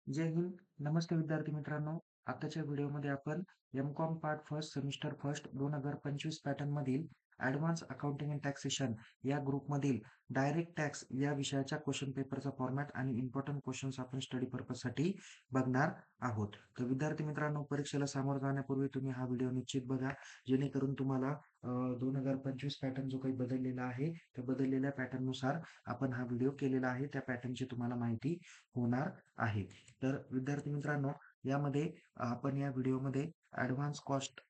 जय हिंद. नमस्ते विद्यार्थी मित्रांनो. आताच्या व्हिडिओमध्ये आपण M.Com part first semester first 2025 pattern मधील ॲडव्हान्स अकाउंटिंग अँड टॅक्सेशन या ग्रुपमधील डायरेक्ट टॅक्स या विषयाच्या क्वेश्चन पेपरचा फॉर्मॅट आणि इम्पॉर्टंट क्वेश्चन्स आपण स्टडी पर्पजसाठी बघणार आहोत. तर विद्यार्थी मित्रांनो, परीक्षेला सामोरं जाण्यापूर्वी तुम्ही हा व्हिडिओ निश्चित बघा, जेणेकरून तुम्हाला 2025 पॅटर्न जो काही बदललेला आहे, त्या बदललेल्या पॅटर्ननुसार आपण हा व्हिडिओ केलेला आहे. त्या पॅटर्नची तुम्हाला माहिती होणार आहे. तर विद्यार्थी मित्रांनो, यामध्ये आपण या व्हिडिओमध्ये advance cost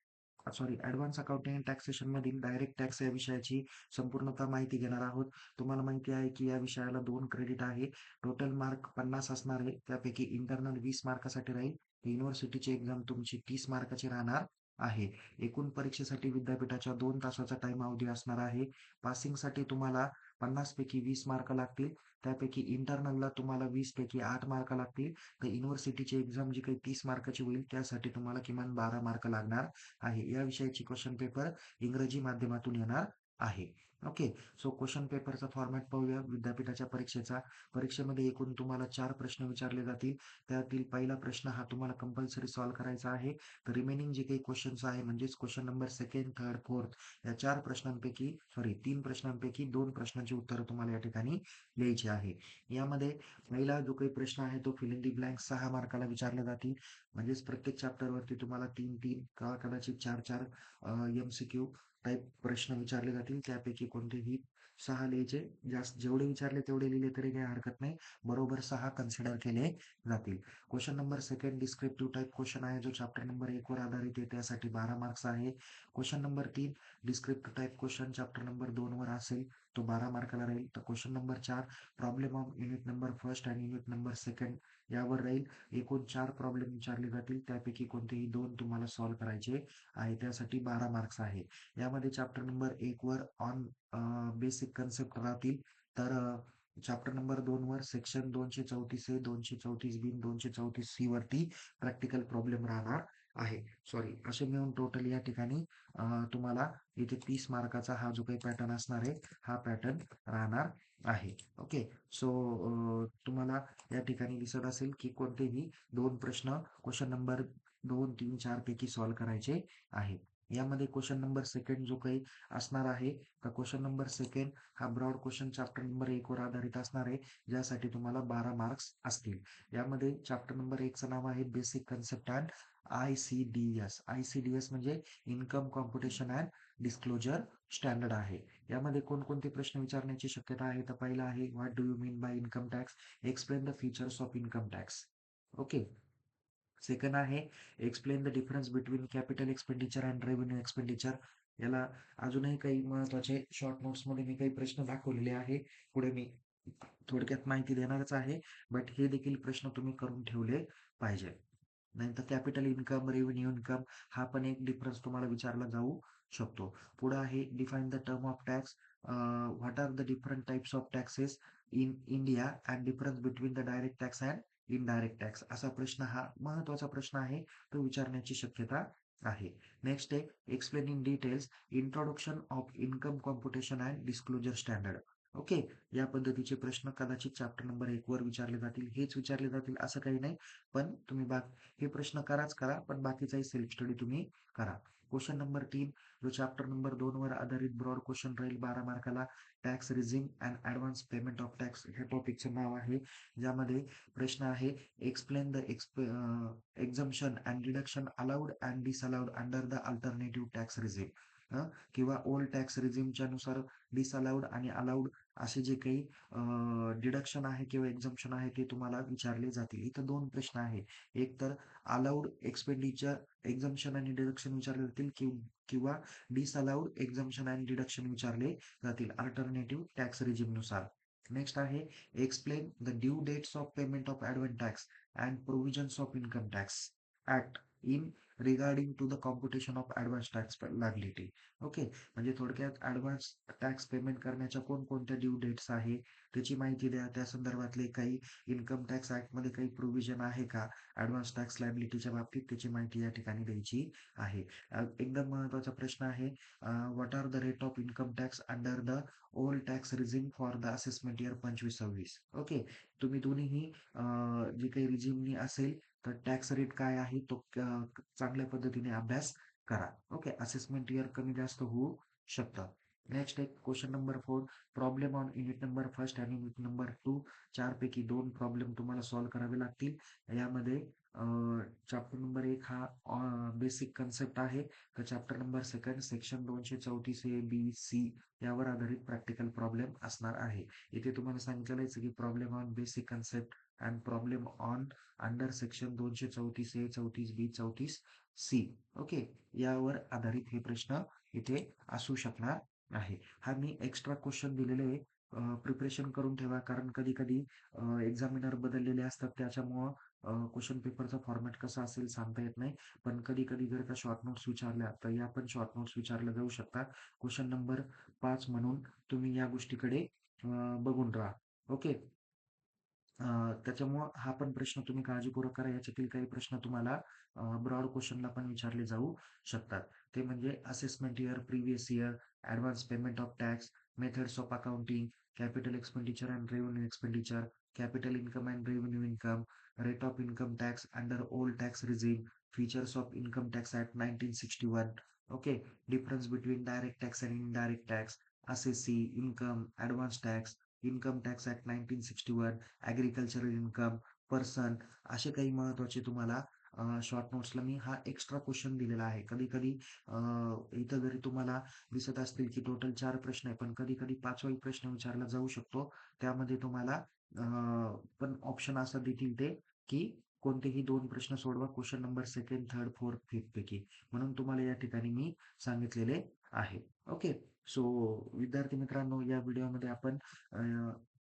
advance accounting and taxation मधील डायरेक्ट टॅक्स या विषयाची संपूर्णतः माहिती घेणार आहोत. तुम्हाला माहिती आहे की या विषयाला 2 क्रेडिट आहे. टोटल मार्क 50 असणार आहे. त्यापैकी इंटरनल 20 मार्कासाठी राहील. युनिव्हर्सिटीची एक्झाम तुमची 30 मार्काची राहणार आहे. एकूण परीक्षेसाठी विद्यापीठाच्या 2 तासाचा टाइम अवधी असणार आहे. पासिंगसाठी तुम्हाला 50 पैकी 20 मार्क लागतील. त्यापैकी इंटरनलला तुम्हाला 20 पैकी 8 मार्क लागतील. तर युनिव्हर्सिटीची एक्झाम जी काही 30 मार्काची होईल त्यासाठी तुम्हाला किमान 12 मार्क लागणार आहे. या विषयाची क्वेश्चन पेपर इंग्रजी माध्यमातून येणार आहे. ओके. सो क्वेश्चन पेपरचा फॉर्मॅट पाहूया विद्यापीठाच्या परीक्षेचा. परीक्षेमध्ये एकूण तुम्हाला 4 प्रश्न विचारले जातील. त्यातील पहिला प्रश्न हा तुम्हाला कंपल्सरी सॉल्व्ह करायचा आहे. तर रिमेनिंग जे काही क्वेश्चन्स आहे म्हणजेच question number second, third, fourth या 3 प्रश्नांपैकी 2 प्रश्नांची उत्तरं तुम्हाला या ठिकाणी लिहायची आहे. यामध्ये पहिला जो काही प्रश्न आहे तो फिल इन दी ब्लँक 6 मार्काला विचारले जातील. म्हणजेच प्रत्येक चॅप्टरवरती तुम्हाला 3-3 किंवा कदाचित 4-4 एम-सी-क्यू टाइप प्रश्न विचारले जातील. त्यापैकी कोणतेही 6 लिहायचे. जेवढे विचारले तेवढे लिहिले तरी काही हरकत नाही. बरोबर 6 कन्सिडर केले जातील. Question number second descriptive type question आहे जो चॅप्टर नंबर 1 वर आधारित आहे. त्यासाठी 12 मार्क्स आहे. Question number 3 descriptive type question chapter number 2 वर असेल, तो 12 मार्काला राहील. तर question number 4 problem of unit number first आणि युनिट नंबर सेकंड यावर राहील. एकूण 4 प्रॉब्लेम विचारले जातील. त्यापैकी कोणतेही 2 तुम्हाला सॉल्व्ह करायचे आहे. त्यासाठी 12 मार्क्स आहे. यामध्ये chapter number 1 were on basic concept राहतील. तर चॅप्टर नंबर 2 वर सेक्शन 234 ए, 234 बी, 234 सी वरती प्रॅक्टिकल प्रॉब्लेम राहणार आहे. सॉरी, असे मिळून टोटल या ठिकाणी तुम्हाला इथे 30 मार्काचा हा जो काही पॅटर्न असणार आहे, हा पॅटर्न राहणार आहे. ओके. सो तुम्हाला या ठिकाणी दिसत असेल की कोणतेही 2 प्रश्न क्वेश्चन नंबर 2, 3, 4 पैकी सॉल्व्ह करायचे आहे. यामध्ये क्वेश्चन नंबर सेकंड जो काही असणार आहे, तर क्वेश्चन नंबर सेकंड हा ब्रॉड क्वेश्चन चॅप्टर नंबर 1 वर आधारित असणार आहे, ज्यासाठी तुम्हाला 12 मार्क्स असतील. यामध्ये चॅप्टर नंबर 1 चं नाव आहे basic concept and ICDS. ICDS म्हणजे income computation and disclosure standard आहे. यामध्ये कोणकोणते प्रश्न विचारण्याची शक्यता आहे? तर पहिला आहे what do you mean by income tax? Explain the features of income tax. Okay. Second आहे explain the difference between capital expenditure and revenue expenditure. याला अजूनही काही महत्त्वाचे शॉर्ट नोट्समध्ये मी काही प्रश्न दाखवलेले आहे. पुढे मी थोडक्यात माहिती देणारच आहे. बट हे देखील प्रश्न तुम्ही करून ठेवले पाहिजे. नाहीतर कॅपिटल इन्कम, रेव्हेन्यू इन्कम हा पण एक डिफरन्स तुम्हाला विचारला जाऊ शकतो. पुढे आहे define the term of tax. What are the different types of taxes in India and difference between the direct tax and indirect tax. असा प्रश्न हा महत्त्वाचा प्रश्न आहे. तो विचारण्याची शक्यता आहे. नेक्स्ट आहे explain in details introduction of income computation and disclosure standard. Okay. या पद्धतीचे प्रश्न कदाचित चॅप्टर नंबर 1 वर विचारले जातील. हेच विचारले जातील असं काही नाही. पण तुम्ही हे प्रश्न कराच करा, पण बाकीचाही सेल्फ स्टडी तुम्ही करा. क्वेश्चन नंबर 3 जो चॅप्टर नंबर 2 वर आधारित ब्रॉड क्वेश्चन राहील 12 मार्काला, tax regime and advance payment of tax हे टॉपिकचं नाव आहे. ज्यामध्ये प्रश्न आहे explain the exemption and deduction allowed and disallowed under the alternative tax regime. किंवा ओल्ड टॅक्स रिझिमच्या नुसार डिसअलाउड आणि अलाउड असे जे काही डिडक्शन आहे किंवा एक्झम्पशन आहे ते तुम्हाला विचारले जातील. इथं 2 प्रश्न आहे. एक तर अलाउड एक्सपेंडिचर एक्झम्पशन आणि डिडक्शन विचारले जातील किंवा डिसअलाउड एक्झम्पशन आणि डिडक्शन विचारले जातील अल्टरनेटिव्ह टॅक्स रिजिमनुसार. नेक्स्ट आहे explain the due dates of payment of advance tax and provisions of income tax act in regarding to the computation of advance tax liability. Okay, म्हणजे थोडक्यात ऍडव्हान्स टॅक्स पेमेंट करण्याच्या कोणकोणत्या due dates आहे त्याची माहिती द्या. त्या संदर्भातले काही इन्कम टॅक्स ऍक्टमध्ये काही प्रोव्हिजन आहे का ऍडव्हान्स टॅक्स लायबिलिटीच्या बाबतीत, त्याची माहिती या ठिकाणी द्यायची आहे. एकदम महत्त्वाचा प्रश्न आहे, what are the rate of income tax under the old tax regime for the assessment year 25-26. Okay, तुम्ही दोन्हीही जे काही रिझिमनी असेल तर टॅक्स रेट काय आहे तो चांगल्या पद्धतीने अभ्यास करा. ओके, असेसमेंट इयर कमी जास्त होऊ शकतं. नेक्स्ट एक question number 4, problem on unit number first आणि युनिट नंबर 2. चारपैकी 2 प्रॉब्लेम तुम्हाला सॉल्व्ह करावे लागतील. यामध्ये चॅप्टर नंबर 1 हा बेसिक कन्सेप्ट आहे, तर chapter number 2 section 234A, B, C यावर आधारित प्रॅक्टिकल प्रॉब्लेम असणार आहे. इथे तुम्हाला सांगितलेलं आहे की problem on basic concept and problem on under section 234A, 34B, 34C. Okay, यावर आधारित हे प्रश्न इथे असू शकणार आहे. हा मी एक्स्ट्रा क्वेश्चन दिलेले आहे, प्रिपरेशन करून ठेवा, कारण कधी कधी एक्झामिनर बदललेले असतात, त्याच्यामुळं क्वेश्चन पेपरचा फॉर्मॅट कसा असेल सांगता येत नाही. पण कधी कधी जर का शॉर्ट नोट्स विचारल्या तर या पण शॉर्ट नोट्स विचारल्या जाऊ शकतात. क्वेश्चन नंबर 5 म्हणून तुम्ही या गोष्टीकडे बघून राहा. ओके, त्याच्यामुळं हा पण प्रश्न तुम्ही काळजीपूर्वक करा. याच्यातील काही प्रश्न तुम्हाला ब्रॉड क्वेश्चनला पण विचारले जाऊ शकतात. ते म्हणजे assessment year, previous year, advance payment of tax, methods of accounting, capital expenditure and revenue expenditure, capital income and revenue income, rate of income tax under old tax regime, features of income tax act 1961. Okay, difference between direct tax and indirect tax, assessee, income, advance tax, income tax act 1961, agricultural income, person, असे काही महत्त्वाचे तुम्हाला short नोट्सला मी हा extra question दिलेला आहे. कधी कधी इथं जरी तुम्हाला दिसत असतील की टोटल 4 प्रश्न आहे, पण कधी कधी 5वाही प्रश्न विचारला जाऊ शकतो. त्यामध्ये तुम्हाला पण ऑप्शन असं देतील ते की कोणतेही 2 प्रश्न सोडवा question number second, third, fourth, fifth पैकी, म्हणून तुम्हाला या ठिकाणी मी सांगितलेले आहे. ओके, सो विद्यार्थी मित्रांनो, या व्हिडिओमध्ये आपण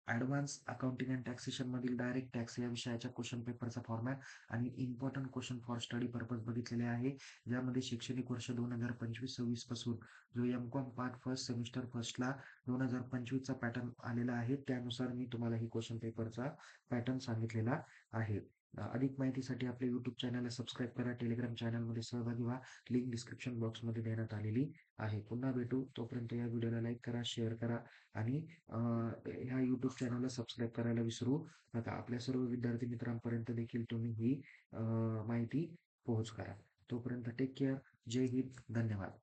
ऍडव्हान्स अकाउंटिंग अँड टॅक्सेशन मधील डायरेक्ट टॅक्स या विषयाच्या क्वेश्चन पेपरचा फॉर्मॅट आणि important question for study purpose बघितलेले आहे. ज्यामध्ये शैक्षणिक वर्ष 2025-26 पासून जो एमकॉम पार्ट फर्स्ट सेमिस्टर फर्स्टला 2025चा पॅटर्न आलेला आहे, त्यानुसार मी तुम्हाला ही क्वेश्चन पेपरचा पॅटर्न सांगितलेला आहे. अधिक माहितीसाठी आपल्या युट्यूब चॅनलला सबस्क्राईब करा, टेलिग्राम चॅनलमध्ये सहभागी व्हा, लिंक डिस्क्रिप्शन बॉक्समध्ये देण्यात आलेली आहे. पुन्हा भेटू, तोपर्यंत या व्हिडिओला लाईक करा, शेअर करा आणि ह्या यूट्यूब चॅनलला सबस्क्राईब करायला विसरू नका. आपल्या सर्व विद्यार्थी मित्रांपर्यंत देखील तुम्ही ही माहिती पोहोच करा. तोपर्यंत टेक केअर. जय हिंद. धन्यवाद.